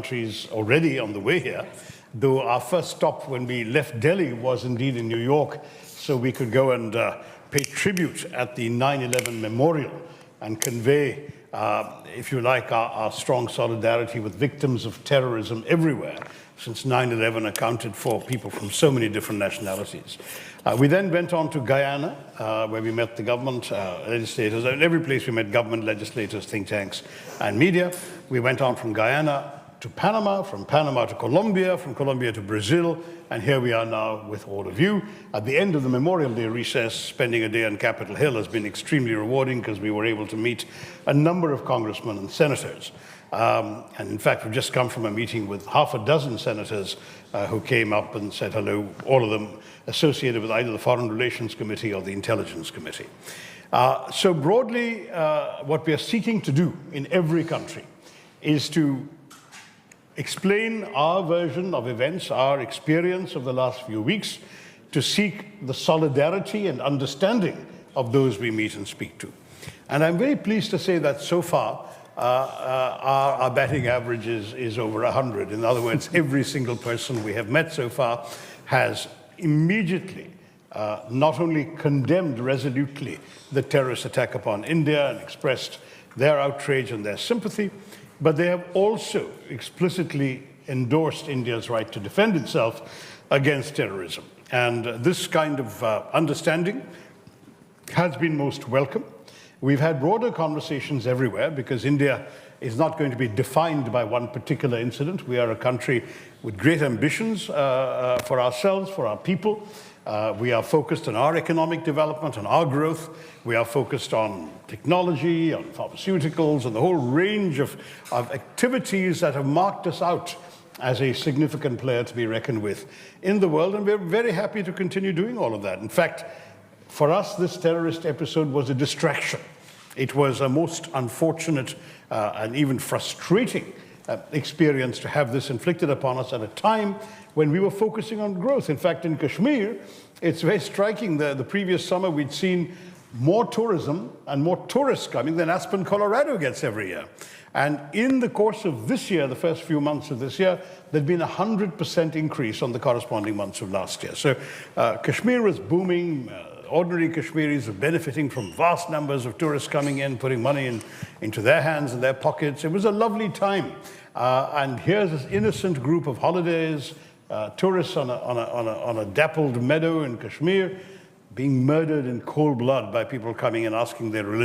countries already on the way here, though our first stop when we left Delhi was indeed in New York, so we could go and pay tribute at the 9/11 memorial and convey, if you like, our strong solidarity with victims of terrorism everywhere, since 9/11 accounted for people from so many different nationalities. We then went on to Guyana, where we met the government, legislators. In every place we met government, legislators, think tanks, and media. We went on from Guyana to Panama, from Panama to Colombia, from Colombia to Brazil, and here we are now with all of you. At the end of the Memorial Day recess, spending a day on Capitol Hill has been extremely rewarding because we were able to meet a number of congressmen and senators. And in fact, we've just come from a meeting with half a dozen senators who came up and said hello, all of them associated with either the Foreign Relations Committee or the Intelligence Committee. So broadly, what we are seeking to do in every country is to explain our version of events, our experience of the last few weeks, to seek the solidarity and understanding of those we meet and speak to. And I'm very pleased to say that so far, our batting average is over 100. In other words, every single person we have met so far has immediately not only condemned resolutely the terrorist attack upon India and expressed their outrage and their sympathy, but they have also explicitly endorsed India's right to defend itself against terrorism. And this kind of understanding has been most welcome. We've had broader conversations everywhere because India is not going to be defined by one particular incident. We are a country with great ambitions for ourselves, for our people. We are focused on our economic development, on our growth. We are focused on technology, on pharmaceuticals, and the whole range of activities that have marked us out as a significant player to be reckoned with in the world. And we're very happy to continue doing all of that. In fact, for us, this terrorist episode was a distraction. It was a most unfortunate and even frustrating experience to have this inflicted upon us at a time when we were focusing on growth. In fact, in Kashmir, it's very striking. The previous summer, we'd seen more tourism and more tourists coming than Aspen, Colorado gets every year. And in the course of this year, the first few months of this year, there'd been a 100% increase on the corresponding months of last year. So Kashmir was booming. Ordinary Kashmiris are benefiting from vast numbers of tourists coming in, putting money into their hands and their pockets. It was a lovely time. And here's this innocent group of holidays, tourists on a dappled meadow in Kashmir, being murdered in cold blood by people coming and asking their religion.